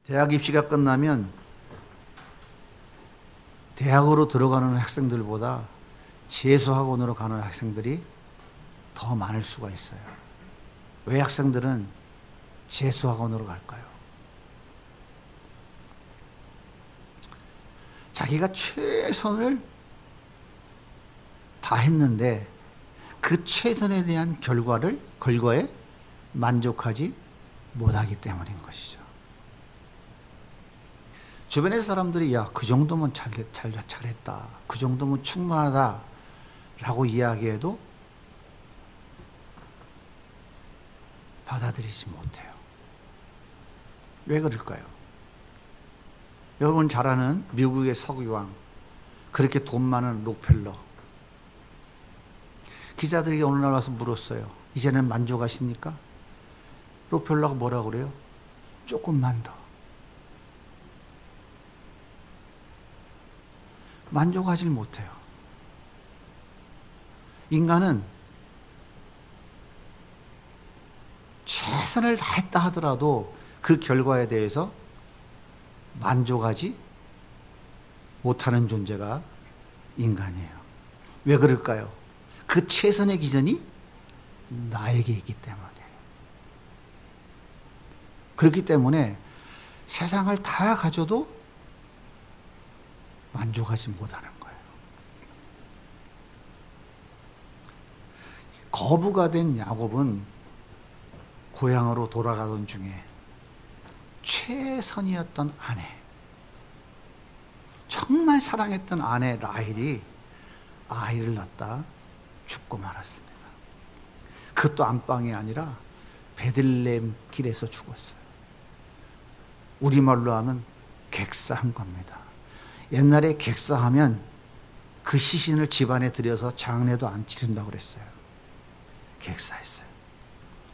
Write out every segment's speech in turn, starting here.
대학 입시가 끝나면 대학으로 들어가는 학생들보다 재수학원으로 가는 학생들이 더 많을 수가 있어요. 왜 학생들은 재수학원으로 갈까요? 자기가 최선을 다했는데 그 최선에 대한 결과에 만족하지 못하기 때문인 것이죠. 주변의 사람들이 야, 그 정도면 잘했다. 그 정도면 충분하다. 라고 이야기해도 받아들이지 못해요. 왜 그럴까요? 여러분 잘 아는 미국의 석유왕, 그렇게 돈 많은 록펠러. 기자들이 어느 날 와서 물었어요. 이제는 만족하십니까? 록펠러가 뭐라고 그래요? 조금만 더. 만족하지 못해요. 인간은 최선을 다했다 하더라도 그 결과에 대해서 만족하지 못하는 존재가 인간이에요. 왜 그럴까요? 그 최선의 기준이 나에게 있기 때문이에요. 그렇기 때문에 세상을 다 가져도 만족하지 못하는 거예요. 거부가 된 야곱은 고향으로 돌아가던 중에 최선이었던 아내, 정말 사랑했던 아내 라헬이 아이를 낳다 죽고 말았습니다. 그것도 안방이 아니라 베들레헴 길에서 죽었어요. 우리말로 하면 객사한 겁니다. 옛날에 객사하면 그 시신을 집안에 들여서 장례도 안 치른다고 그랬어요. 객사했어요.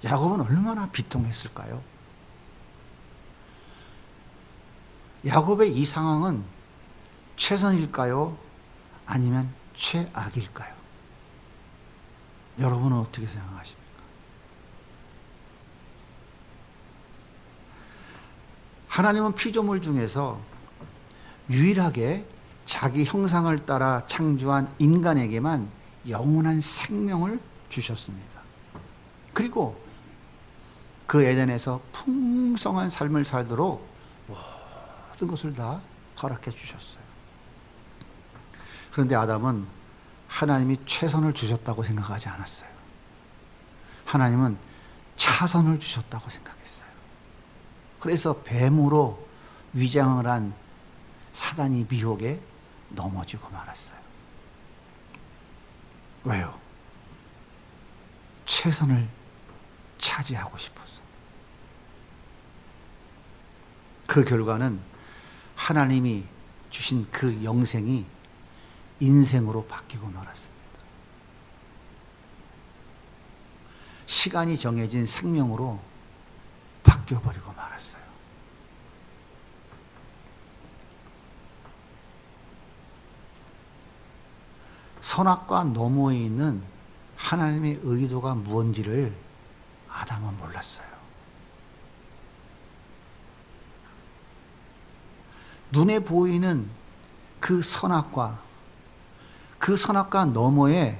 야곱은 얼마나 비통했을까요? 야곱의 이 상황은 최선일까요? 아니면 최악일까요? 여러분은 어떻게 생각하십니까? 하나님은 피조물 중에서 유일하게 자기 형상을 따라 창조한 인간에게만 영원한 생명을 주셨습니다. 그리고 그 에덴에서 풍성한 삶을 살도록 모든 것을 다 허락해 주셨어요. 그런데 아담은 하나님이 최선을 주셨다고 생각하지 않았어요. 하나님은 차선을 주셨다고 생각했어요. 그래서 뱀으로 위장을 한 사단이 미혹에 넘어지고 말았어요. 왜요? 최선을 차지하고 싶어서. 그 결과는 하나님이 주신 그 영생이 인생으로 바뀌고 말았습니다. 시간이 정해진 생명으로 바뀌어버리고 말았어요. 선악과 너머에 있는 하나님의 의도가 무엇인지를 아담은 몰랐어요. 눈에 보이는 그 선악과 너머에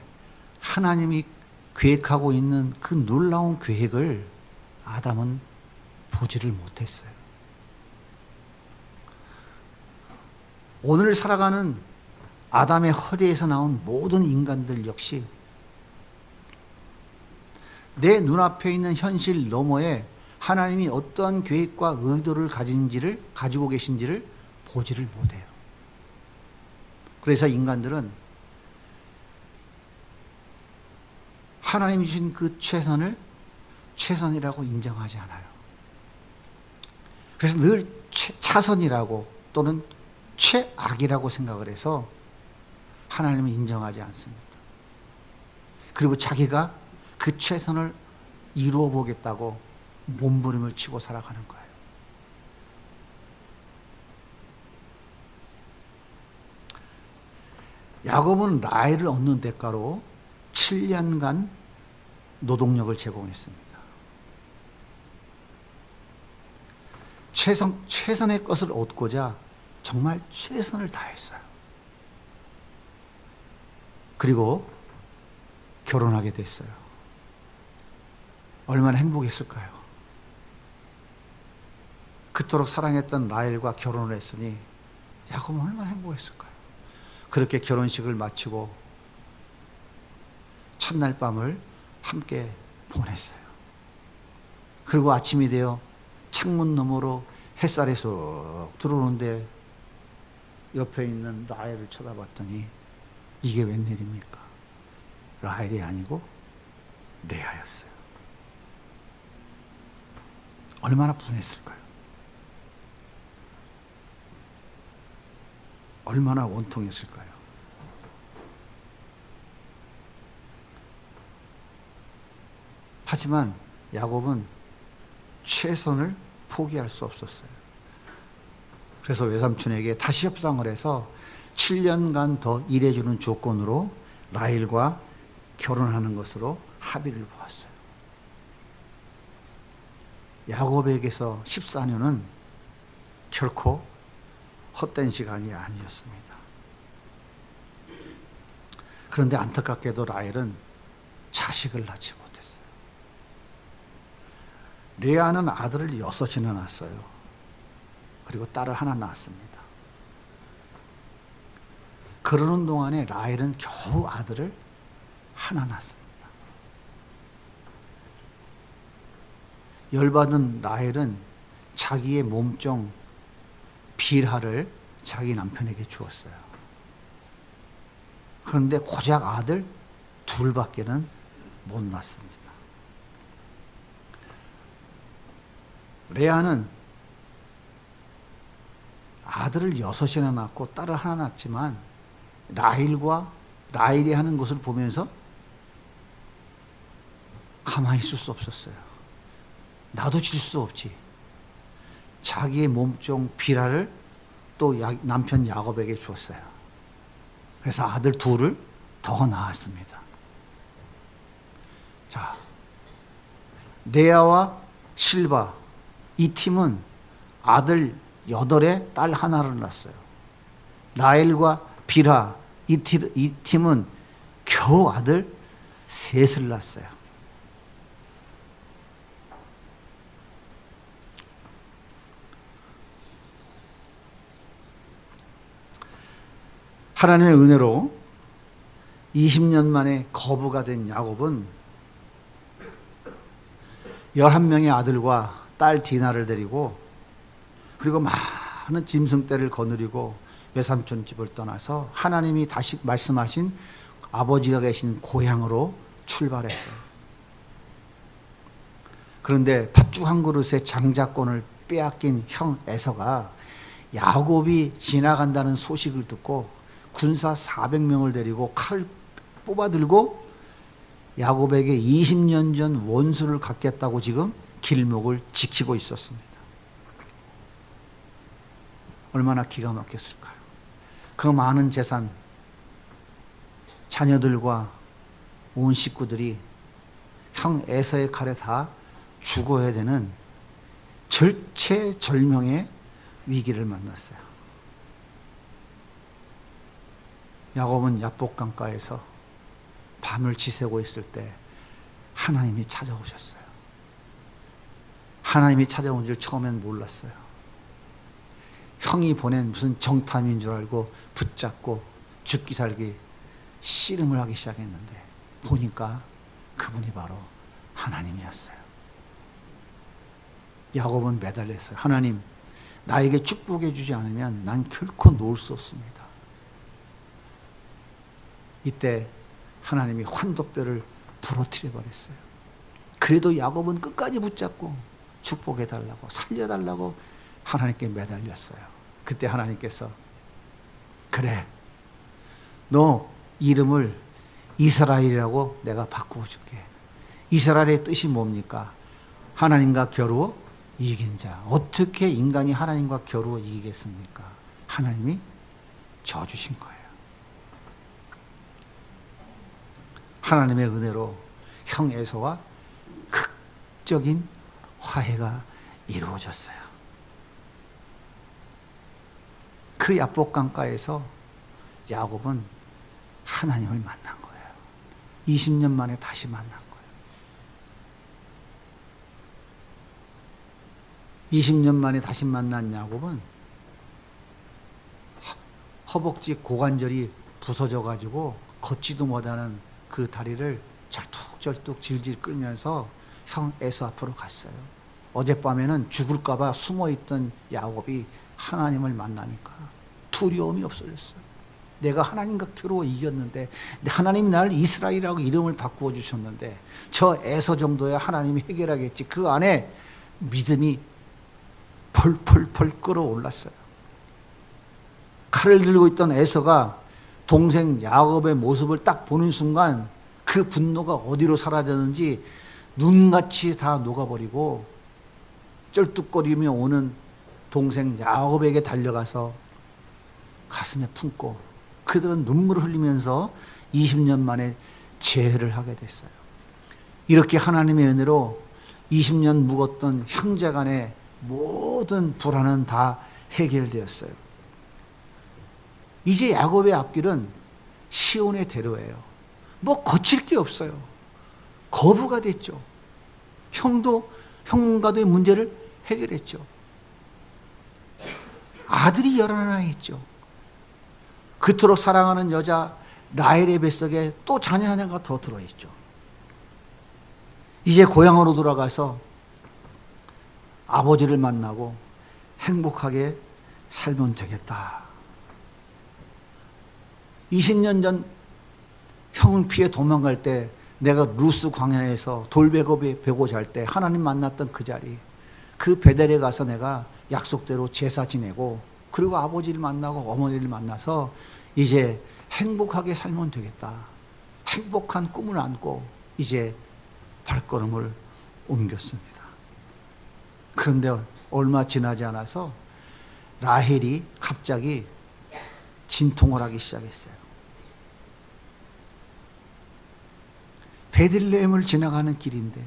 하나님이 계획하고 있는 그 놀라운 계획을 아담은 보지를 못했어요. 오늘 살아가는 아담의 허리에서 나온 모든 인간들 역시 내 눈앞에 있는 현실 너머에 하나님이 어떠한 계획과 의도를 가지고 계신지를 보지를 못해요. 그래서 인간들은 하나님이 주신 그 최선을 최선이라고 인정하지 않아요. 그래서 늘 차선이라고 또는 최악이라고 생각을 해서 하나님을 인정하지 않습니다. 그리고 자기가 그 최선을 이루어 보겠다고 몸부림을 치고 살아가는 거예요. 야곱은 라헬을 얻는 대가로 7년간 노동력을 제공했습니다. 최선의 것을 얻고자 정말 최선을 다했어요. 그리고 결혼하게 됐어요. 얼마나 행복했을까요? 그토록 사랑했던 라헬과 결혼을 했으니 야곱은 얼마나 행복했을까요? 그렇게 결혼식을 마치고 첫날 밤을 함께 보냈어요. 그리고 아침이 되어 창문 너머로 햇살이 쏙 들어오는데 옆에 있는 라헬을 쳐다봤더니 이게 웬일입니까? 라헬이 아니고 레아였어요. 얼마나 분했을까요? 얼마나 원통했을까요? 하지만 야곱은 최선을 포기할 수 없었어요. 그래서 외삼촌에게 다시 협상을 해서 7년간 더 일해주는 조건으로 라헬과 결혼하는 것으로 합의를 보았어요. 야곱에게서 14년은 결코 헛된 시간이 아니었습니다. 그런데 안타깝게도 라헬은 자식을 낳지 못했어요. 레아는 아들을 6이나 낳았어요. 그리고 딸을 하나 낳았습니다. 그러는 동안에 라헬은 겨우 아들을 하나 낳았습니다. 열받은 라헬은 자기의 몸종 빌하를 자기 남편에게 주었어요. 그런데 고작 아들 2밖에는 못 낳습니다. 레아는 아들을 6이나 낳고 딸을 하나 낳았지만 라헬이 하는 것을 보면서 가만히 있을 수 없었어요. 나도 질 수 없지. 자기의 몸종 빌하를 또 남편 야곱에게 주었어요. 그래서 아들 2을 더 낳았습니다. 자, 레아와 실바 이 팀은 아들 8에 딸 하나를 낳았어요. 라헬과 빌하 이 팀은 겨우 아들 3을 낳았어요. 하나님의 은혜로 20년 만에 거부가 된 야곱은 11명의 아들과 딸 디나를 데리고 그리고 많은 짐승떼를 거느리고 외삼촌 집을 떠나서 하나님이 다시 말씀하신 아버지가 계신 고향으로 출발했어요. 그런데 팥죽 한 그릇의 장자권을 빼앗긴 형 에서가 야곱이 지나간다는 소식을 듣고 군사 400명을 데리고 칼을 뽑아들고 야곱에게 20년 전 원수를 갚겠다고 지금 길목을 지키고 있었습니다. 얼마나 기가 막혔을까요? 그 많은 재산, 자녀들과 온 식구들이 형 에서의 칼에 다 죽어야 되는 절체절명의 위기를 만났어요. 야곱은 야복강가에서 밤을 지새고 있을 때 하나님이 찾아오셨어요. 하나님이 찾아온 줄 처음엔 몰랐어요. 형이 보낸 무슨 정탐인 줄 알고 붙잡고 죽기 살기 씨름을 하기 시작했는데 보니까 그분이 바로 하나님이었어요. 야곱은 매달렸어요. 하나님, 나에게 축복해 주지 않으면 난 결코 놓을 수 없습니다. 이때 하나님이 환도뼈를 부러뜨려 버렸어요. 그래도 야곱은 끝까지 붙잡고 축복해 달라고 살려달라고 하나님께 매달렸어요. 그때 하나님께서 그래, 너 이름을 이스라엘이라고 내가 바꾸어 줄게. 이스라엘의 뜻이 뭡니까? 하나님과 겨루어 이긴 자. 어떻게 인간이 하나님과 겨루어 이기겠습니까? 하나님이 져주신 거예요. 하나님의 은혜로 형 에서와 극적인 화해가 이루어졌어요. 그 야복강가에서 야곱은 하나님을 만난 거예요. 20년 만에 다시 만난 거예요. 20년 만에 다시 만난 야곱은 허벅지 고관절이 부서져 가지고 걷지도 못하는 그 다리를 절뚝절뚝 질질 끌면서 형 에서 앞으로 갔어요. 어젯밤에는 죽을까 봐 숨어있던 야곱이 하나님을 만나니까 두려움이 없어졌어요. 내가 하나님과 겨루어 이겼는데 하나님이 나를 이스라엘이라고 이름을 바꾸어 주셨는데 저 에서 정도야 하나님이 해결하겠지. 그 안에 믿음이 펄펄펄 끓어올랐어요. 칼을 들고 있던 에서가 동생 야곱의 모습을 딱 보는 순간 그 분노가 어디로 사라졌는지 눈같이 다 녹아버리고 쩔뚝거리며 오는 동생 야곱에게 달려가서 가슴에 품고 그들은 눈물을 흘리면서 20년 만에 재회를 하게 됐어요. 이렇게 하나님의 은혜로 20년 묵었던 형제 간의 모든 불안은 다 해결되었어요. 이제 야곱의 앞길은 시온의 대로예요. 뭐 거칠 게 없어요. 거부가 됐죠. 형과도의 문제를 해결했죠. 아들이 11 있죠. 그토록 사랑하는 여자 라헬의 뱃속에 또 자녀 하나가 더 들어있죠. 이제 고향으로 돌아가서 아버지를 만나고 행복하게 살면 되겠다. 20년 전 형을 피해 도망갈 때 내가 루스 광야에서 돌베고 베고 잘 때 하나님 만났던 그 자리, 그 베델에 가서 내가 약속대로 제사 지내고 그리고 아버지를 만나고 어머니를 만나서 이제 행복하게 살면 되겠다. 행복한 꿈을 안고 이제 발걸음을 옮겼습니다. 그런데 얼마 지나지 않아서 라헬이 갑자기 진통을 하기 시작했어요. 베들레헴을 지나가는 길인데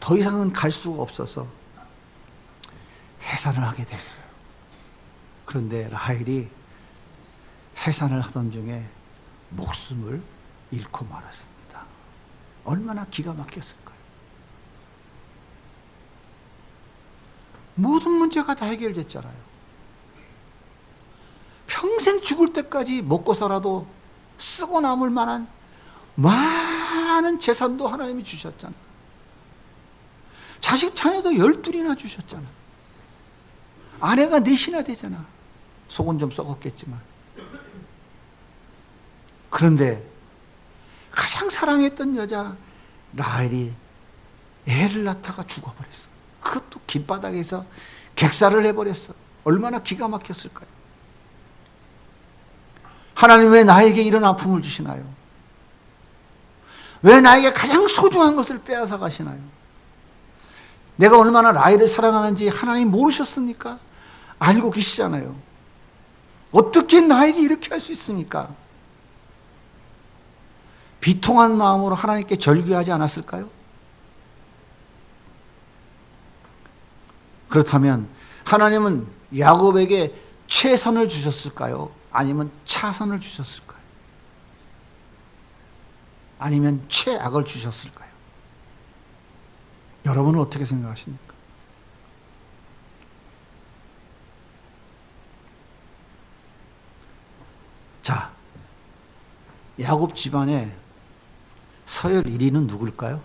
더 이상은 갈 수가 없어서 해산을 하게 됐어요. 그런데 라헬이 해산을 하던 중에 목숨을 잃고 말았습니다. 얼마나 기가 막혔을까요? 모든 문제가 다 해결됐잖아요. 평생 죽을 때까지 먹고 살아도 쓰고 남을 만한 많은 재산도 하나님이 주셨잖아. 자식 자녀도 12이나 주셨잖아. 아내가 4이나 되잖아. 속은 좀 썩었겠지만. 그런데 가장 사랑했던 여자 라헬이 애를 낳다가 죽어버렸어. 그것도 길바닥에서 객사를 해버렸어. 얼마나 기가 막혔을까요? 하나님 왜 나에게 이런 아픔을 주시나요? 왜 나에게 가장 소중한 것을 빼앗아 가시나요? 내가 얼마나 라헬을 사랑하는지 하나님 모르셨습니까? 알고 계시잖아요. 어떻게 나에게 이렇게 할 수 있습니까? 비통한 마음으로 하나님께 절규하지 않았을까요? 그렇다면 하나님은 야곱에게 최선을 주셨을까요? 아니면 차선을 주셨을까요? 아니면 최악을 주셨을까요? 여러분은 어떻게 생각하십니까? 자, 야곱 집안의 서열 1위는 누굴까요?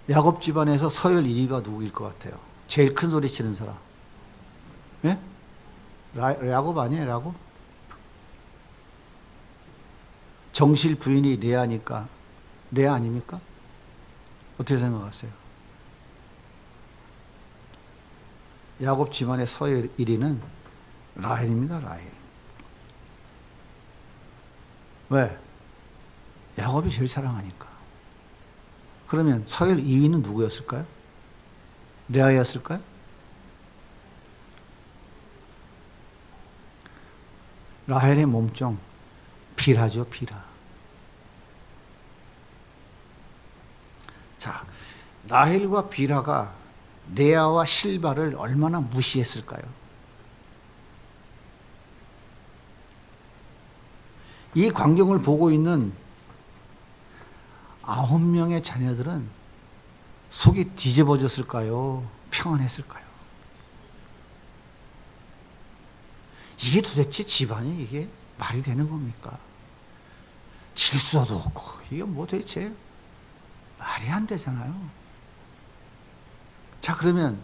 야곱 집안에서 서열 1위가 누구일 것 같아요? 제일 큰 소리 치는 사람. 예? 야곱 아니에요, 야곱? 정실 부인이 레아니까 레아 아닙니까? 어떻게 생각하세요? 야곱 집안의 서열 1위는 라헬입니다. 라헬. 왜? 야곱이 제일 사랑하니까. 그러면 서열 2위는 누구였을까요? 레아였을까요? 라헬의 몸종 빌하죠, 빌하. 자, 라헬과 빌하가 레아와 실바를 얼마나 무시했을까요? 이 광경을 보고 있는 9명의 자녀들은 속이 뒤집어졌을까요? 평안했을까요? 이게 도대체 집안이 이게 말이 되는 겁니까? 질서도 없고 이게 뭐 도대체 말이 안 되잖아요. 자, 그러면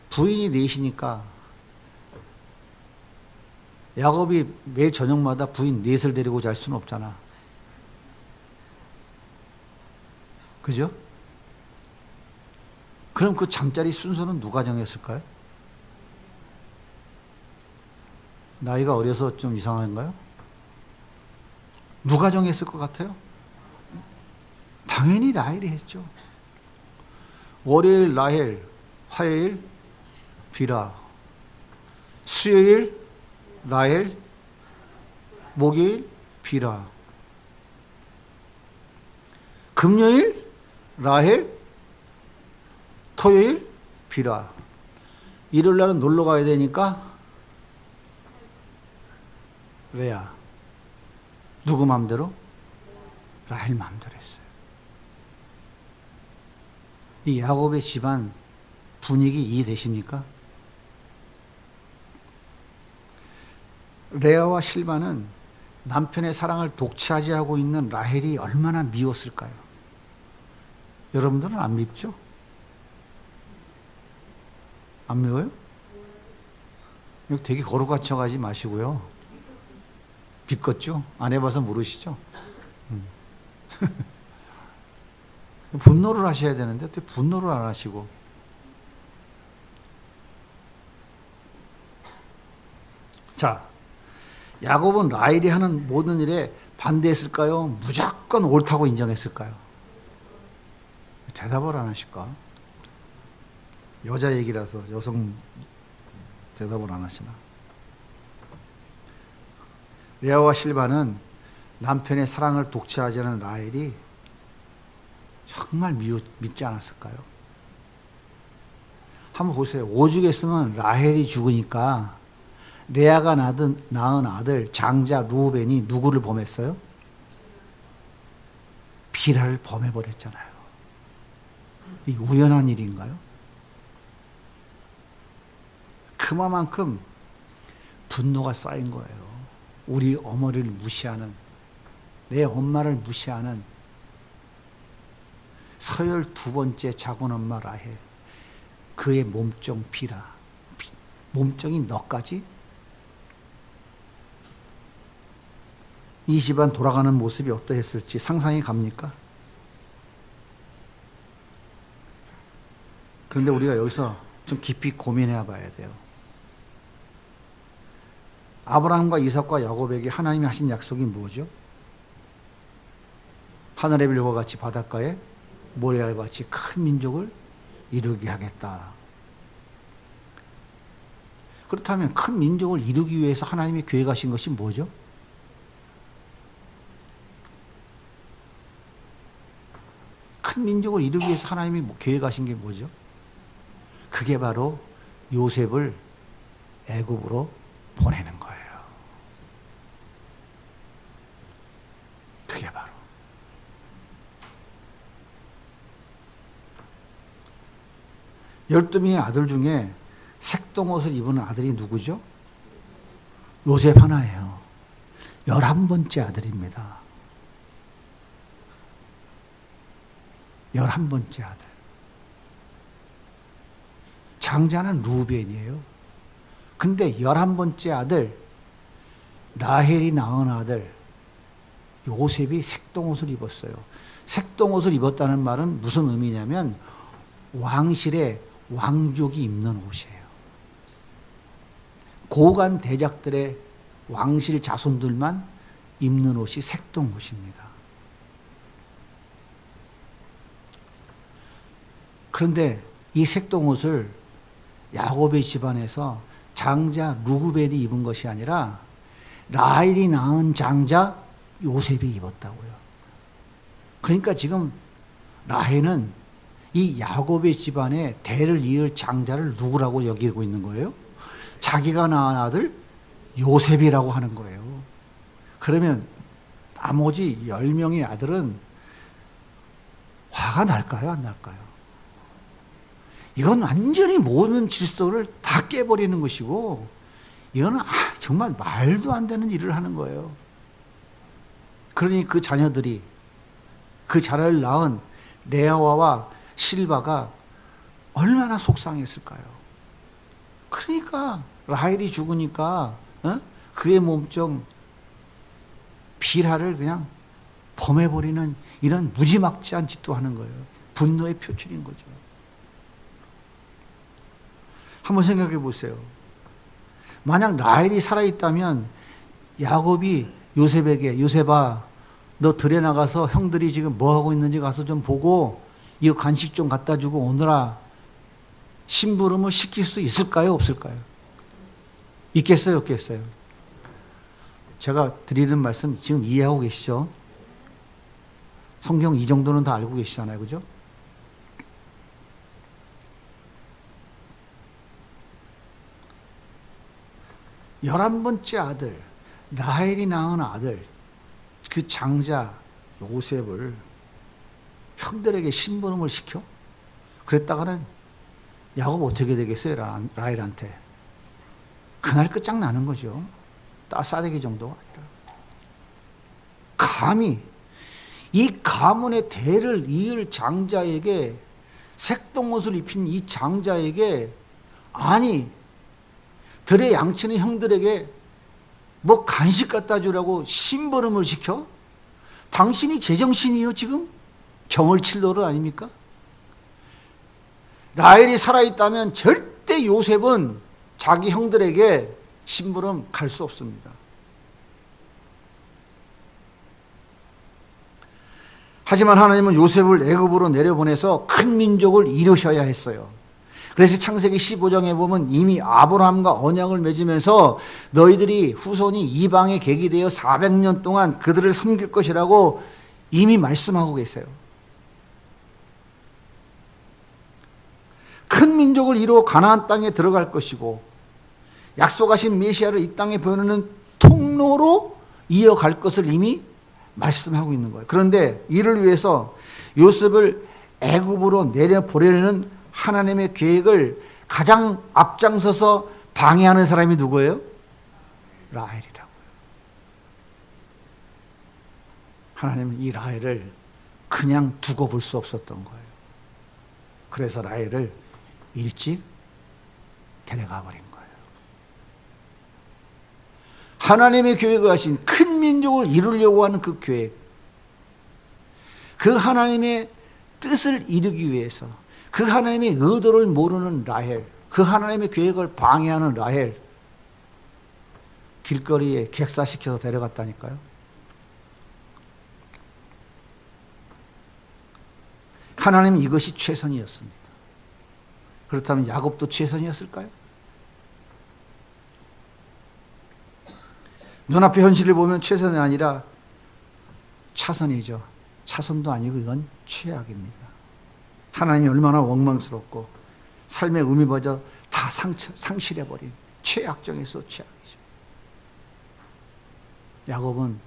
부인이 넷이니까 야곱이 매일 저녁마다 부인 넷을 데리고 잘 수는 없잖아. 그죠? 그럼 그 잠자리 순서는 누가 정했을까요? 나이가 어려서 좀 이상한가요? 누가 정했을 것 같아요? 당연히 라헬이 했죠. 월요일 라헬, 화요일 비라, 수요일 라헬, 목요일 비라, 금요일 라헬, 토요일 비라. 일요일 날은 놀러 가야 되니까 레아. 누구 마음대로? 라헬 마음대로 했어요. 이 야곱의 집안 분위기 이해되십니까? 레아와 실바는 남편의 사랑을 독차지하고 있는 라헬이 얼마나 미웠을까요? 여러분들은 안 밉죠? 안 미워요? 여기 되게 거룩한 척 하지 마시고요. 비껐죠? 안 해봐서 모르시죠? 분노를 하셔야 되는데 어떻게 분노를 안 하시고. 자, 야곱은 라헬이 하는 모든 일에 반대했을까요? 무조건 옳다고 인정했을까요? 대답을 안 하실까? 여자 얘기라서 여성 대답을 안 하시나? 레아와 실바는 남편의 사랑을 독차지하지 않은 라헬이 정말 밉지 않았을까요? 한번 보세요. 오죽했으면 라헬이 죽으니까 레아가 낳은 아들 장자 루벤이 누구를 범했어요? 비라를 범해버렸잖아요. 이게 우연한 일인가요? 그만큼 분노가 쌓인 거예요. 우리 어머니를 무시하는, 내 엄마를 무시하는 서열 두 번째 작은 엄마 라헬, 그의 몸종 비라, 몸종인 너까지? 이 집안 돌아가는 모습이 어떠했을지 상상이 갑니까? 그런데 우리가 여기서 좀 깊이 고민해 봐야 돼요. 아브라함과 이삭과 야곱에게 하나님이 하신 약속이 뭐죠? 하늘의 별과 같이 바닷가에 모래알 같이 큰 민족을 이루게 하겠다. 그렇다면 큰 민족을 이루기 위해서 하나님이 계획하신 것이 뭐죠? 큰 민족을 이루기 위해서 하나님이 계획하신 게 뭐죠? 그게 바로 요셉을 애굽으로 보내는 거예요. 그게 바로. 열두 명의 아들 중에 색동옷을 입은 아들이 누구죠? 요셉 하나예요. 11번째 아들입니다. 11번째 아들. 장자는 루벤이에요. 근데 11번째 아들, 라헬이 낳은 아들, 요셉이 색동옷을 입었어요. 색동옷을 입었다는 말은 무슨 의미냐면 왕실의 왕족이 입는 옷이에요. 고관 대작들의 왕실 자손들만 입는 옷이 색동옷입니다. 그런데 이 색동옷을 야곱의 집안에서 장자 루벤이 입은 것이 아니라 라헬이 낳은 장자 요셉이 입었다고요. 그러니까 지금 라헬은 이 야곱의 집안의 대를 이을 장자를 누구라고 여기고 있는 거예요? 자기가 낳은 아들 요셉이라고 하는 거예요. 그러면 나머지 10명의 아들은 화가 날까요? 안 날까요? 이건 완전히 모든 질서를 다 깨버리는 것이고, 이거는 정말 말도 안 되는 일을 하는 거예요. 그러니 그 자녀들이, 그 자녀를 낳은 레아와 실바가 얼마나 속상했을까요? 그러니까 라헬이 죽으니까 그의 몸좀 비라를 그냥 범해버리는 이런 무지막지한 짓도 하는 거예요. 분노의 표출인 거죠. 한번 생각해 보세요. 만약 라헬이 살아있다면 야곱이 요셉에게, 요셉아, 너 들에 나가서 형들이 지금 뭐 하고 있는지 가서 좀 보고 이거 간식 좀 갖다 주고 오너라, 심부름을 시킬 수 있을까요? 없을까요? 있겠어요? 없겠어요? 제가 드리는 말씀 지금 이해하고 계시죠? 성경 이 정도는 다 알고 계시잖아요. 그죠? 열한 번째 아들, 라헬이 낳은 아들, 그 장자 요셉을 형들에게 심부름을 시켜? 그랬다가는 야곱 어떻게 되겠어요? 라헬한테. 그날 끝장나는 거죠. 싸대기 정도가 아니라. 감히 이 가문의 대를 이을 장자에게, 색동옷을 입힌 이 장자에게, 아니 들에 양치는 형들에게 뭐 간식 갖다 주라고 심부름을 시켜? 당신이 제정신이요 지금? 정을 칠 노릇 아닙니까? 라헬이 살아있다면 절대 요셉은 자기 형들에게 심부름 갈 수 없습니다. 하지만 하나님은 요셉을 애굽으로 내려보내서 큰 민족을 이루셔야 했어요. 그래서 창세기 15장에 보면 이미 아브라함과 언약을 맺으면서 너희들이 후손이 이방의 객이 되어 400년 동안 그들을 섬길 것이라고 이미 말씀하고 계세요. 큰 민족을 이루어 가나안 땅에 들어갈 것이고 약속하신 메시아를 이 땅에 보내는 통로로 이어갈 것을 이미 말씀하고 있는 거예요. 그런데 이를 위해서 요셉을 애굽으로 내려보내려는 하나님의 계획을 가장 앞장서서 방해하는 사람이 누구예요? 라헬이라고요. 하나님은 이 라헬을 그냥 두고 볼 수 없었던 거예요. 그래서 라헬을 일찍 데려가 버린 거예요. 하나님의 계획을 하신 큰 민족을 이루려고 하는 그 계획, 그 하나님의 뜻을 이루기 위해서, 그 하나님의 의도를 모르는 라헬, 그 하나님의 계획을 방해하는 라헬, 길거리에 객사시켜서 데려갔다니까요. 하나님은 이것이 최선이었습니다. 그렇다면 야곱도 최선이었을까요? 눈앞의 현실을 보면 최선이 아니라 차선이죠. 차선도 아니고 이건 최악입니다. 하나님이 얼마나 원망스럽고 삶의 의미마저 다 상실해버린 최악정에서 최악이죠. 야곱은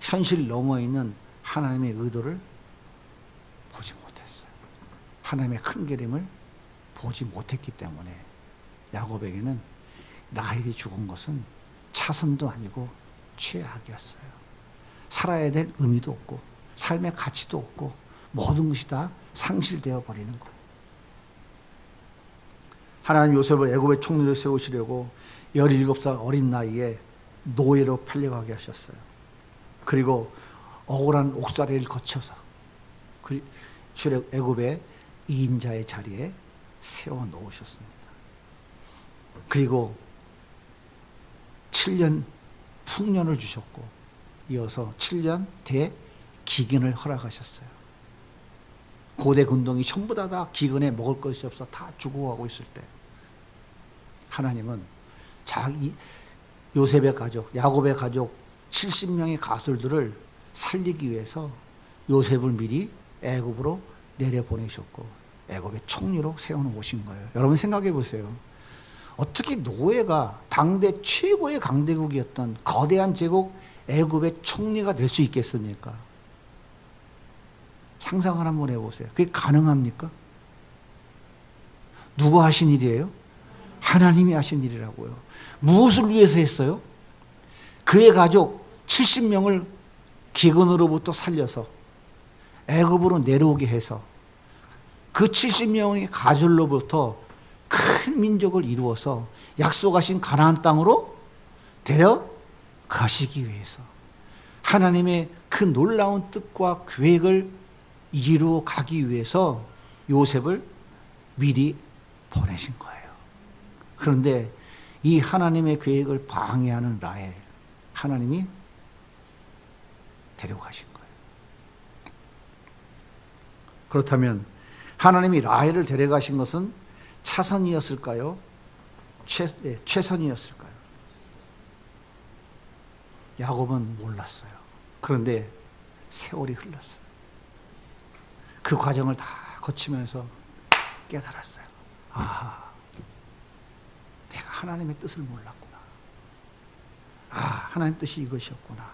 현실 너머에 있는 하나님의 의도를 보지 못했어요. 하나님의 큰 그림을 보지 못했기 때문에 야곱에게는 라헬이 죽은 것은 차선도 아니고 최악이었어요. 살아야 될 의미도 없고 삶의 가치도 없고 모든 것이 다 상실되어 버리는 거예요. 하나님 요셉을 애굽의 총리로 세우시려고 17살 어린 나이에 노예로 팔려가게 하셨어요. 그리고 억울한 옥살이를 거쳐서 애굽의 2인자의 자리에 세워 놓으셨습니다. 그리고 7년 풍년을 주셨고 이어서 7년 대기근을 허락하셨어요. 고대 군동이 전부 다 기근에 먹을 것이 없어 다 죽어가고 있을 때 하나님은 자기 요셉의 가족, 야곱의 가족 70명의 가술들을 살리기 위해서 요셉을 미리 애굽으로 내려보내셨고 애굽의 총리로 세워놓으신 거예요. 여러분 생각해 보세요. 어떻게 노예가 당대 최고의 강대국이었던 거대한 제국 애굽의 총리가 될 수 있겠습니까? 상상을 한번 해보세요. 그게 가능합니까? 누가 하신 일이에요? 하나님이 하신 일이라고요. 무엇을 위해서 했어요? 그의 가족 70명을 기근으로부터 살려서 애굽으로 내려오게 해서 그 70명의 가족로부터 큰 민족을 이루어서 약속하신 가나안 땅으로 데려가시기 위해서 하나님의 그 놀라운 뜻과 계획을 이루어 가기 위해서 요셉을 미리 보내신 거예요. 그런데 이 하나님의 계획을 방해하는 라헬, 하나님이 데려가신 거예요. 그렇다면 하나님이 라헬을 데려가신 것은 차선이었을까요? 최선이었을까요? 야곱은 몰랐어요. 그런데 세월이 흘렀어요. 그 과정을 다 거치면서 깨달았어요. 아, 내가 하나님의 뜻을 몰랐구나. 아, 하나님 뜻이 이것이었구나.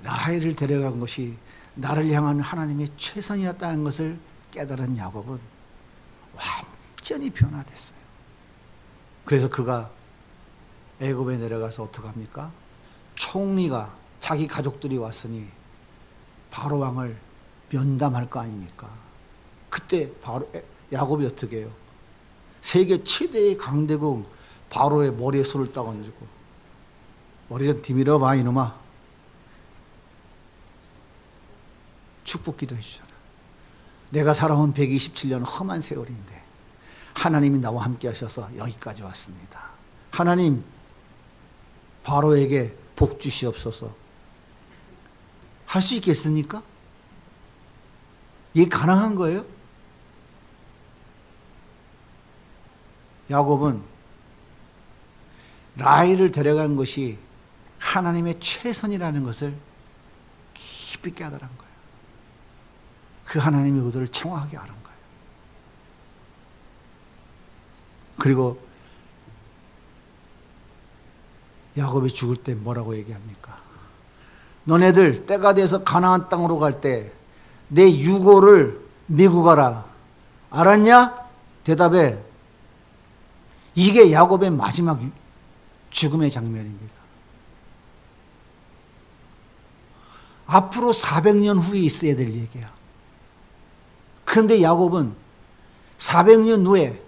라헬을 데려간 것이 나를 향한 하나님의 최선이었다는 것을 깨달은 야곱은 완전히 변화됐어요. 그래서 그가 애굽에 내려가서 어떡합니까? 총리가 자기 가족들이 왔으니 바로 왕을 면담할 거 아닙니까? 그때 바로 야곱이 어떻게 해요? 세계 최대의 강대국 바로의 머리에 손을 딱 얹고 머리 좀 디밀어 봐 이놈아. 축복 기도해 주잖아. 내가 살아온 127년 험한 세월인데 하나님이 나와 함께 하셔서 여기까지 왔습니다. 하나님 바로에게 복 주시옵소서. 할 수 있겠습니까? 이게 가능한 거예요? 야곱은 라헬을 데려간 것이 하나님의 최선이라는 것을 깊이 깨달은 거예요. 그 하나님의 의도를 정확하게 아는 거예요. 그리고 야곱이 죽을 때 뭐라고 얘기합니까? 너네들 때가 돼서 가나안 땅으로 갈 때 내 유고를 메고 가라. 알았냐? 대답해. 이게 야곱의 마지막 죽음의 장면입니다. 앞으로 400년 후에 있어야 될 얘기야. 그런데 야곱은 400년 후에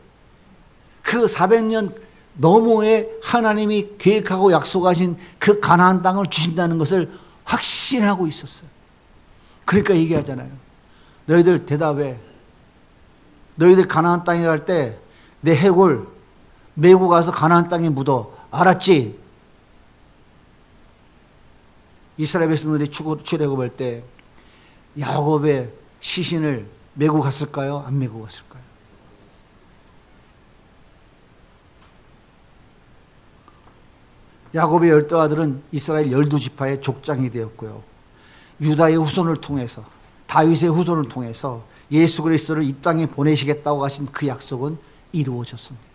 그 400년 너머에 하나님이 계획하고 약속하신 그 가나안 땅을 주신다는 것을 확신하고 있었어요. 그러니까 얘기하잖아요. 너희들 대답해. 너희들 가나안 땅에 갈 때 내 해골 메고 가서 가나안 땅에 묻어. 알았지? 이스라엘 백성들이 출애굽할 때 야곱의 시신을 메고 갔을까요? 안 메고 갔을까요? 야곱의 10 아들은 이스라엘 12지파의 족장이 되었고요. 유다의 후손을 통해서 다윗의 후손을 통해서 예수 그리스도를 이 땅에 보내시겠다고 하신 그 약속은 이루어졌습니다.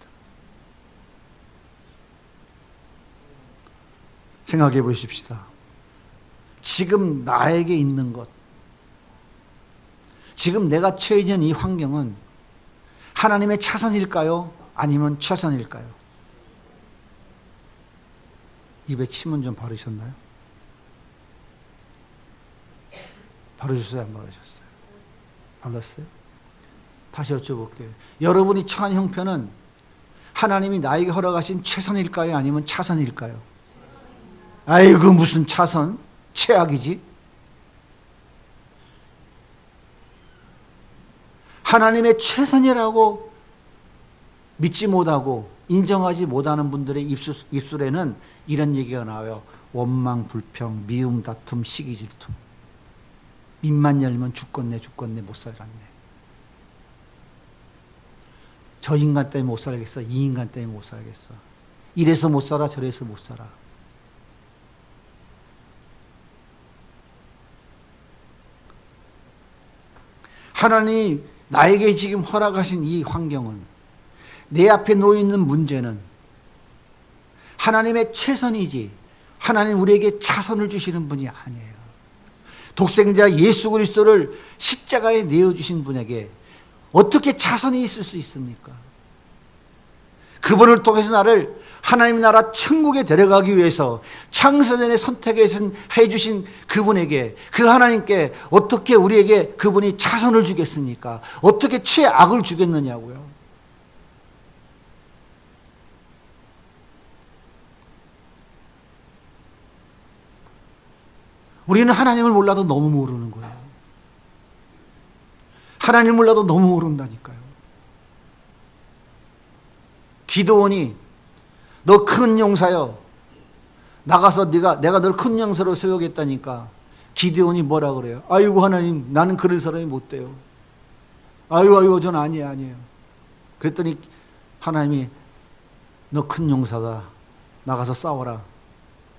생각해 보십시다. 지금 나에게 있는 것, 지금 내가 처해져 있는 이 환경은 하나님의 차선일까요? 아니면 최선일까요? 입에 침은 좀 바르셨나요? 바르셨어요? 안 바르셨어요? 발랐어요? 다시 여쭤볼게요. 여러분이 처한 형편은 하나님이 나에게 허락하신 최선일까요? 아니면 차선일까요? 아이고 무슨 차선? 최악이지? 하나님의 최선이라고 믿지 못하고 인정하지 못하는 분들의 입술에는 이런 얘기가 나와요. 원망, 불평, 미움, 다툼, 시기, 질투. 입만 열면 죽겠네 못 살겠네. 저 인간 때문에 못 살겠어. 이 인간 때문에 못 살겠어. 이래서 못 살아 저래서 못 살아. 하나님이 나에게 지금 허락하신 이 환경은, 내 앞에 놓여 있는 문제는 하나님의 최선이지 하나님 우리에게 차선을 주시는 분이 아니에요. 독생자 예수 그리스도를 십자가에 내어주신 분에게 어떻게 차선이 있을 수 있습니까? 그분을 통해서 나를 하나님 나라 천국에 데려가기 위해서 창세전에 선택해 주신 그분에게, 그 하나님께 어떻게 우리에게 그분이 차선을 주겠습니까? 어떻게 최악을 주겠느냐고요. 우리는 하나님을 몰라도 너무 모르는 거예요. 하나님을 몰라도 너무 모른다니까요. 기드온이 너 큰 용사여, 나가서 내가 널 큰 용사로 세우겠다니까 기드온이 뭐라 그래요? 아이고 하나님, 나는 그런 사람이 못 돼요. 아이고 전 아니에요. 그랬더니 하나님이 너 큰 용사다, 나가서 싸워라.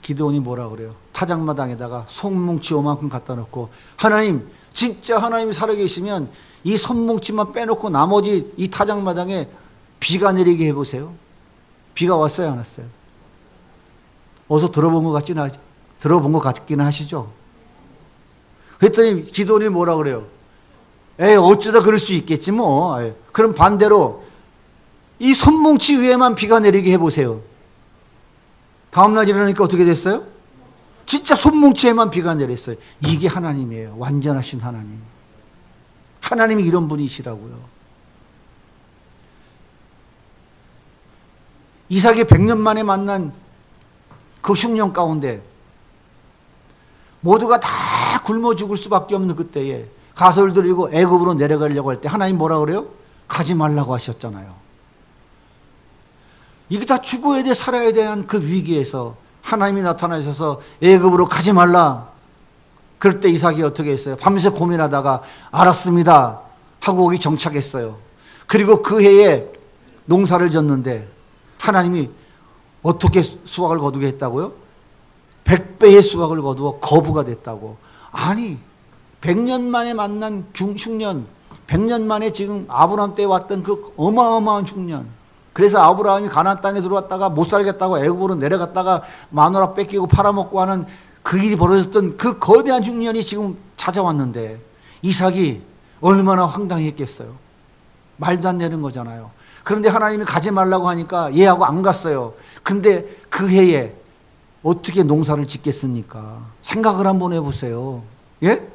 기드온이 뭐라 그래요? 타작마당에다가 손뭉치 요만큼 갖다 놓고, 하나님, 진짜 하나님이 살아계시면 이 손뭉치만 빼놓고 나머지 이 타작마당에 비가 내리게 해보세요. 비가 왔어요, 안 왔어요? 어서 들어본 것 같기는 하시죠? 그랬더니 기드온이 뭐라 그래요? 어쩌다 그럴 수 있겠지 뭐. 그럼 반대로 이 손뭉치 위에만 비가 내리게 해보세요. 다음날 일어나니까 어떻게 됐어요? 진짜 손뭉치에만 비가 내렸어요. 이게 하나님이에요. 완전하신 하나님. 하나님이 이런 분이시라고요. 이삭이 100년 만에 만난 그 흉년 가운데 모두가 다 굶어 죽을 수밖에 없는 그때에 가솔 들이고 애굽으로 내려가려고 할 때 하나님 뭐라 그래요? 가지 말라고 하셨잖아요. 이게 다 죽어야 돼, 살아야 되는 그 위기에서 하나님이 나타나셔서 애굽으로 가지 말라. 그럴 때 이삭이 어떻게 했어요? 밤새 고민하다가 알았습니다 하고 거기 정착했어요. 그리고 그 해에 농사를 졌는데 하나님이 어떻게 수확을 거두게 했다고요? 100배의 수확을 거두어 거부가 됐다고. 아니, 100년 만에 만난 흉년, 100년 만에 지금 아브라함 때 왔던 그 어마어마한 흉년. 그래서 아브라함이 가나안 땅에 들어왔다가 못 살겠다고 애굽으로 내려갔다가 마누라 뺏기고 팔아먹고 하는 그 일이 벌어졌던 그 거대한 흉년이 지금 찾아왔는데 이삭이 얼마나 황당했겠어요. 말도 안 되는 거잖아요. 그런데 하나님이 가지 말라고 하니까 얘하고 안 갔어요. 근데 그 해에 어떻게 농사를 짓겠습니까? 생각을 한번 해보세요. 예?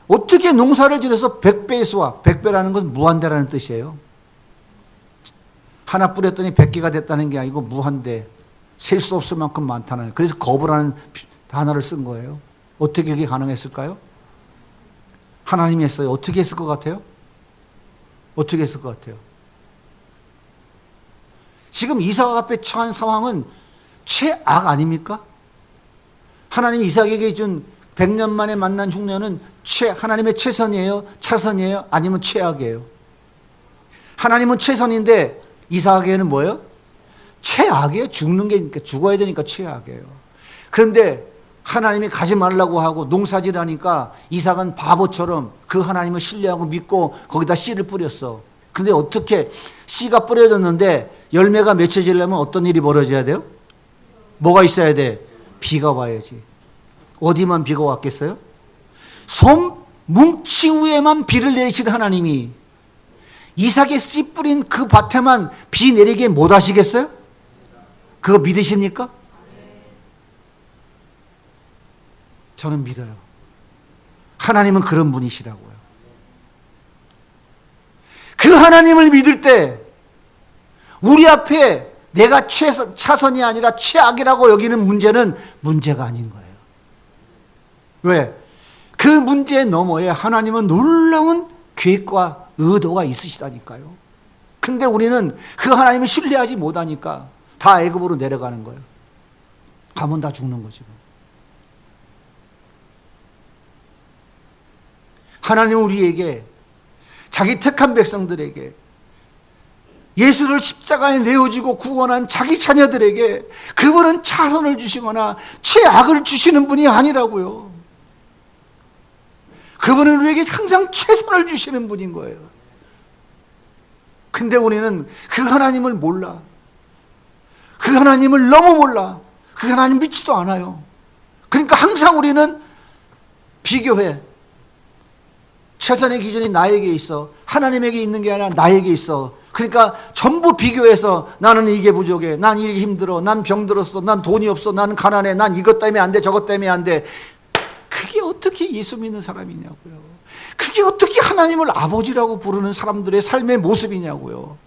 어떻게 농사를 지어서 100배의 수확, 100배라는 것은 무한대라는 뜻이에요. 하나 뿌렸더니 100개가 됐다는 게 아니고 무한대, 셀 수 없을 만큼 많다는, 그래서 거부라는 단어를 쓴 거예요. 어떻게 그게 가능했을까요? 하나님이 했어요. 어떻게 했을 것 같아요? 어떻게 했을 것 같아요? 지금 이삭 앞에 처한 상황은 최악 아닙니까? 하나님이 이삭에게 준 100년 만에 만난 흉년은 하나님의 최선이에요? 차선이에요? 아니면 최악이에요? 하나님은 최선인데 이삭에게는 뭐예요? 최악이에요. 죽어야 되니까 최악이에요. 그런데 하나님이 가지 말라고 하고 농사질 하니까 이삭은 바보처럼 그 하나님을 신뢰하고 믿고 거기다 씨를 뿌렸어. 근데 어떻게 씨가 뿌려졌는데 열매가 맺혀지려면 어떤 일이 벌어져야 돼요? 뭐가 있어야 돼? 비가 와야지. 어디만 비가 왔겠어요? 솜뭉치 위에만 비를 내리시는 하나님이 이삭의 씨 뿌린 그 밭에만 비 내리게 못 하시겠어요? 그거 믿으십니까? 저는 믿어요. 하나님은 그런 분이시라고요. 그 하나님을 믿을 때 우리 앞에 내가 차선이 아니라 최악이라고 여기는 문제는 문제가 아닌 거예요. 왜? 그 문제 너머에 하나님은 놀라운 계획과 의도가 있으시다니까요. 근데 우리는 그 하나님을 신뢰하지 못하니까 다 애굽으로 내려가는 거예요. 가면 다 죽는 거지. 하나님은 우리에게, 자기 택한 백성들에게, 예수를 십자가에 내어주고 구원한 자기 자녀들에게 그분은 차선을 주시거나 최악을 주시는 분이 아니라고요. 그분은 우리에게 항상 최선을 주시는 분인 거예요. 근데 우리는 그 하나님을 몰라. 그 하나님을 너무 몰라. 그 하나님 믿지도 않아요. 그러니까 항상 우리는 비교해. 최선의 기준이 나에게 있어. 하나님에게 있는 게 아니라 나에게 있어. 그러니까 전부 비교해서 나는 이게 부족해. 난 이게 힘들어. 난 병들었어. 난 돈이 없어. 난 가난해. 난 이것 때문에 안 돼. 저것 때문에 안 돼. 그게 어떻게 예수 믿는 사람이냐고요. 그게 어떻게 하나님을 아버지라고 부르는 사람들의 삶의 모습이냐고요.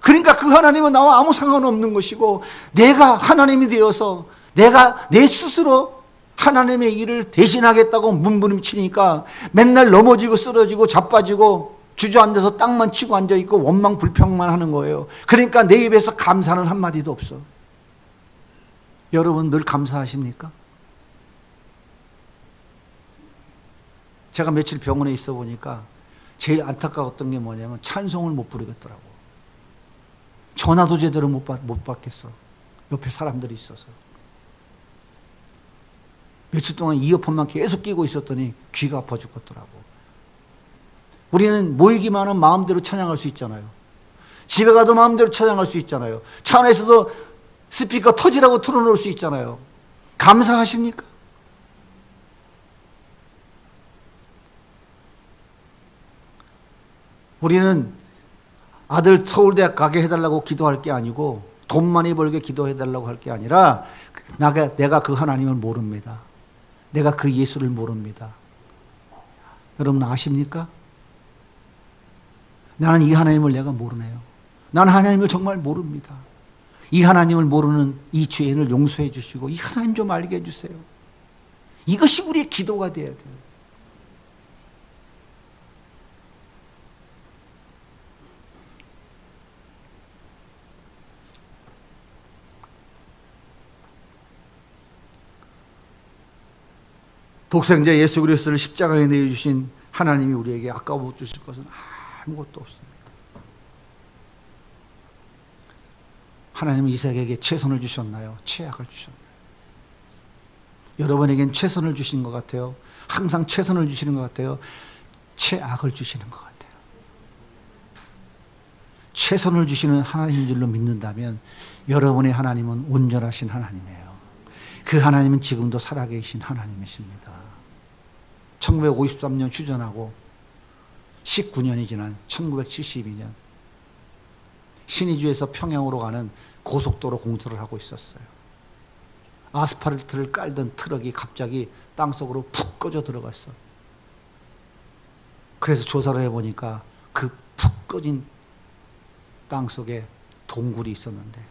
그러니까 그 하나님은 나와 아무 상관없는 것이고, 내가 하나님이 되어서 내가 내 스스로 하나님의 일을 대신하겠다고 문부름치니까 맨날 넘어지고 쓰러지고 자빠지고 주저앉아서 땅만 치고 앉아있고 원망 불평만 하는 거예요. 그러니까 내 입에서 감사는 한마디도 없어. 여러분 늘 감사하십니까? 제가 며칠 병원에 있어 보니까 제일 안타까웠던 게 뭐냐면 찬송을 못 부르겠더라고. 전화도 제대로 못 받겠어. 옆에 사람들이 있어서. 며칠 동안 이어폰만 계속 끼고 있었더니 귀가 아파 죽겠더라고. 우리는 모이기만 하면 마음대로 찬양할 수 있잖아요. 집에 가도 마음대로 찬양할 수 있잖아요. 차 안에서도 스피커 터지라고 틀어놓을 수 있잖아요. 감사하십니까? 우리는 아들 서울대학 가게 해달라고 기도할 게 아니고 돈 많이 벌게 기도해달라고 할 게 아니라 내가 그 하나님을 모릅니다. 내가 그 예수를 모릅니다. 여러분 아십니까? 나는 이 하나님을 내가 모르네요. 나는 하나님을 정말 모릅니다. 이 하나님을 모르는 이 죄인을 용서해 주시고 이 하나님 좀 알게 해주세요. 이것이 우리의 기도가 되어야 돼요. 독생자 예수 그리스도를 십자가에 내어주신 하나님이 우리에게 아까워 주실 것은 아무것도 없습니다. 하나님은 이삭에게 최선을 주셨나요? 최악을 주셨나요? 여러분에겐 최선을 주시는 것 같아요? 항상 최선을 주시는 것 같아요? 최악을 주시는 것 같아요? 최선을 주시는 하나님인 줄로 믿는다면 여러분의 하나님은 온전하신 하나님이에요. 그 하나님은 지금도 살아계신 하나님이십니다. 1953년 휴전하고 19년이 지난 1972년 신의주에서 평양으로 가는 고속도로 공사를 하고 있었어요. 아스팔트를 깔던 트럭이 갑자기 땅속으로 푹 꺼져 들어갔어. 그래서 조사를 해보니까 그 푹 꺼진 땅속에 동굴이 있었는데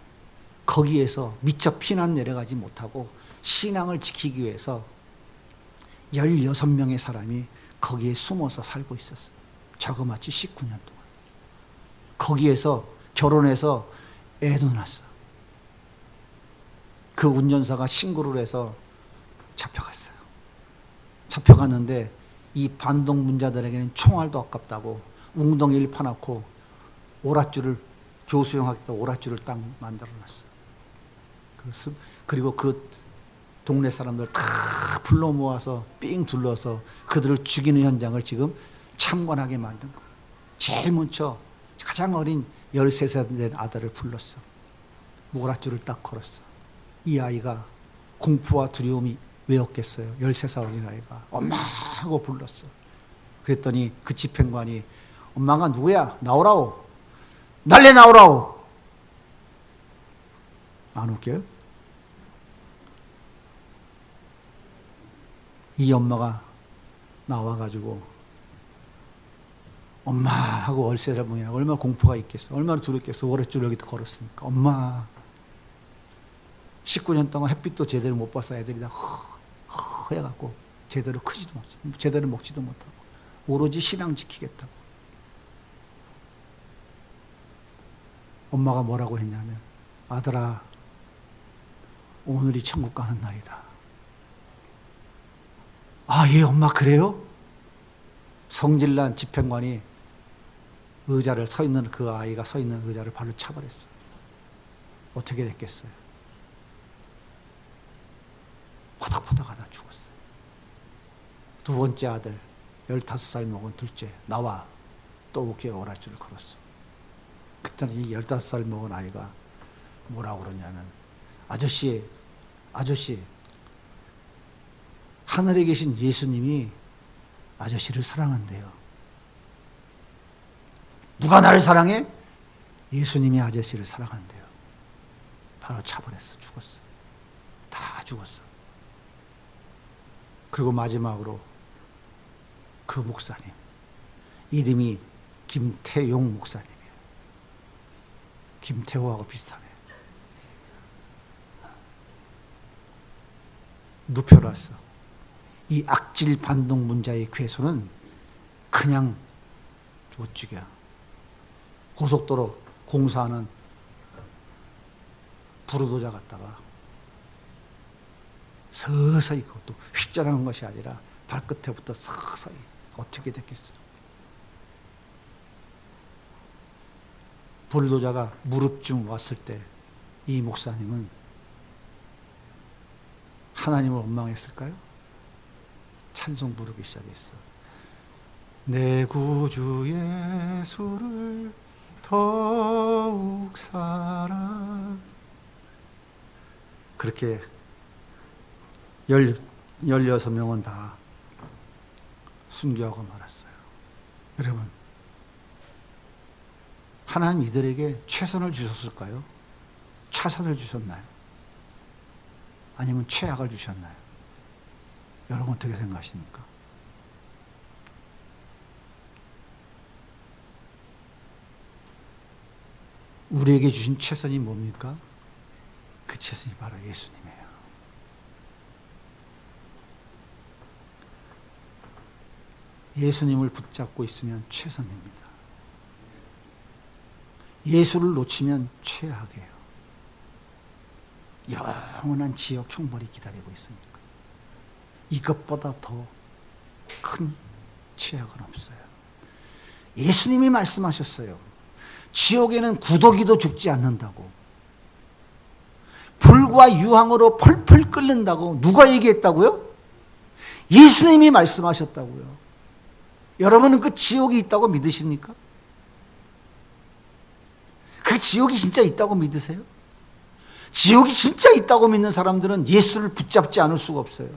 거기에서 미처 피난 내려가지 못하고 신앙을 지키기 위해서 16명의 사람이 거기에 숨어서 살고 있었어요. 자그마치 19년 동안. 거기에서 결혼해서 애도 낳았어. 그 운전사가 신고를 해서 잡혀갔어요. 잡혀갔는데 이 반동문자들에게는 총알도 아깝다고 웅덩이를 파놓고 오랏줄을 교수형하겠다고 오랏줄을 딱 만들어놨어. 그리고 그 동네 사람들 다 불러 모아서 삥 둘러서 그들을 죽이는 현장을 지금 참관하게 만든 거예요. 제일 먼저 가장 어린 13살 된 아들을 불렀어. 모랏줄을 딱 걸었어. 이 아이가 공포와 두려움이 왜였겠어요? 13살 어린 아이가 엄마 하고 불렀어. 그랬더니 그 집행관이 엄마가 누구야? 나오라오. 날래 나오라오. 안 웃겨요? 이 엄마가 나와가지고 엄마 하고 얼세를 보니까 얼마나 공포가 있겠어. 얼마나 두렵겠어. 오랫줄 여기 걸었으니까. 엄마. 19년 동안 햇빛도 제대로 못 봐서 애들이 다 허해갖고 제대로 크지도 못하고 제대로 먹지도 못하고 오로지 신앙 지키겠다고. 엄마가 뭐라고 했냐면 아들아 오늘이 천국 가는 날이다. 아, 예, 엄마 그래요? 성질난 집행관이 의자를 서 있는 그 아이가 서 있는 의자를 발로 차버렸어. 어떻게 됐겠어요? 포덕포덕하다 죽었어요. 두 번째 아들 15살 먹은 둘째 나와 떡볶이에 오라줄을 걸었어. 그때는 이 15살 먹은 아이가 뭐라고 그러냐면 아저씨 하늘에 계신 예수님이 아저씨를 사랑한대요. 누가 나를 사랑해? 예수님이 아저씨를 사랑한대요. 바로 차버렸어. 죽었어. 다 죽었어. 그리고 마지막으로 그 목사님 이름이 김태용 목사님이에요. 김태호하고 비슷하네. 눕혀놨어. 이 악질 반동문자의 괴수는 그냥 못 죽여. 고속도로 공사하는 부르도자 갖다가 서서히, 그것도 휘절하는 것이 아니라 발끝에부터 서서히. 어떻게 됐겠어? 불도자가 무릎쯤 왔을 때 이 목사님은 하나님을 원망했을까요? 찬송 부르기 시작했어. 내 구주 예수를 더욱 사랑. 그렇게 16명은 다 순교하고 말았어요. 여러분, 하나님 이들에게 최선을 주셨을까요? 차선을 주셨나요? 아니면 최악을 주셨나요? 여러분 어떻게 생각하십니까? 우리에게 주신 최선이 뭡니까? 그 최선이 바로 예수님이에요. 예수님을 붙잡고 있으면 최선입니다. 예수를 놓치면 최악이에요. 영원한 지옥 형벌이 기다리고 있습니다. 이것보다 더 큰 최악은 없어요. 예수님이 말씀하셨어요. 지옥에는 구더기도 죽지 않는다고. 불과 유황으로 펄펄 끓는다고. 누가 얘기했다고요? 예수님이 말씀하셨다고요. 여러분은 그 지옥이 있다고 믿으십니까? 그 지옥이 진짜 있다고 믿으세요? 지옥이 진짜 있다고 믿는 사람들은 예수를 붙잡지 않을 수가 없어요.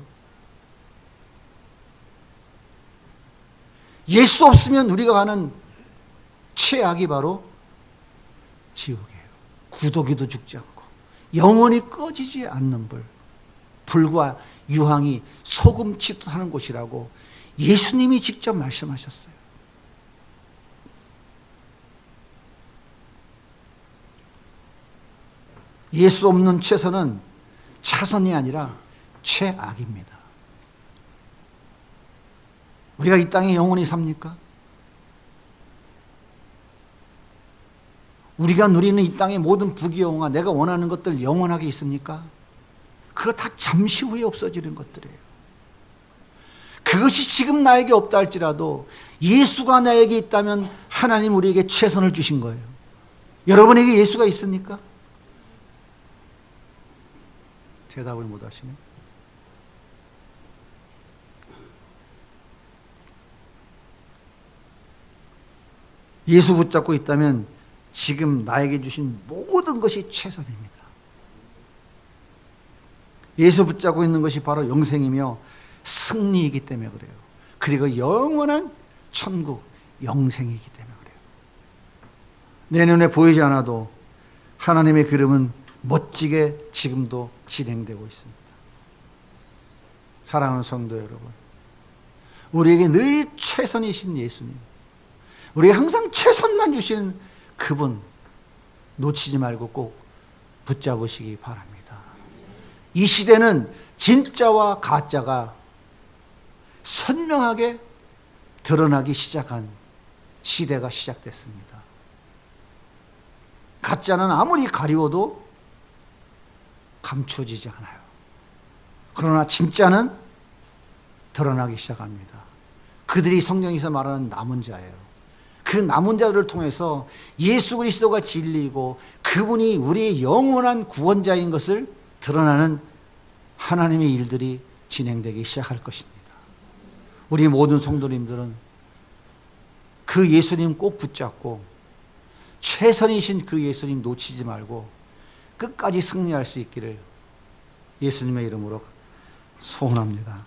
예수 없으면 우리가 가는 최악이 바로 지옥이에요. 구더기도 죽지 않고 영원히 꺼지지 않는 불, 불과 유황이 소금치듯 하는 곳이라고 예수님이 직접 말씀하셨어요. 예수 없는 최선은 차선이 아니라 최악입니다. 우리가 이 땅에 영원히 삽니까? 우리가 누리는 이 땅의 모든 부귀영화, 내가 원하는 것들 영원하게 있습니까? 그거 다 잠시 후에 없어지는 것들이에요. 그것이 지금 나에게 없다 할지라도 예수가 나에게 있다면 하나님 우리에게 최선을 주신 거예요. 여러분에게 예수가 있습니까? 대답을 못 하시네. 예수 붙잡고 있다면 지금 나에게 주신 모든 것이 최선입니다. 예수 붙잡고 있는 것이 바로 영생이며 승리이기 때문에 그래요. 그리고 영원한 천국, 영생이기 때문에 그래요. 내 눈에 보이지 않아도 하나님의 그림은 멋지게 지금도 진행되고 있습니다. 사랑하는 성도 여러분, 우리에게 늘 최선이신 예수님, 우리에게 항상 최선만 주시는 그분 놓치지 말고 꼭 붙잡으시기 바랍니다. 이 시대는 진짜와 가짜가 선명하게 드러나기 시작한 시대가 시작됐습니다. 가짜는 아무리 가리워도 감춰지지 않아요. 그러나 진짜는 드러나기 시작합니다. 그들이 성경에서 말하는 남은 자예요. 그 남은 자들을 통해서 예수 그리스도가 진리이고 그분이 우리의 영원한 구원자인 것을 드러나는 하나님의 일들이 진행되기 시작할 것입니다. 우리 모든 성도님들은 그 예수님 꼭 붙잡고 최선이신 그 예수님 놓치지 말고 끝까지 승리할 수 있기를 예수님의 이름으로 소원합니다.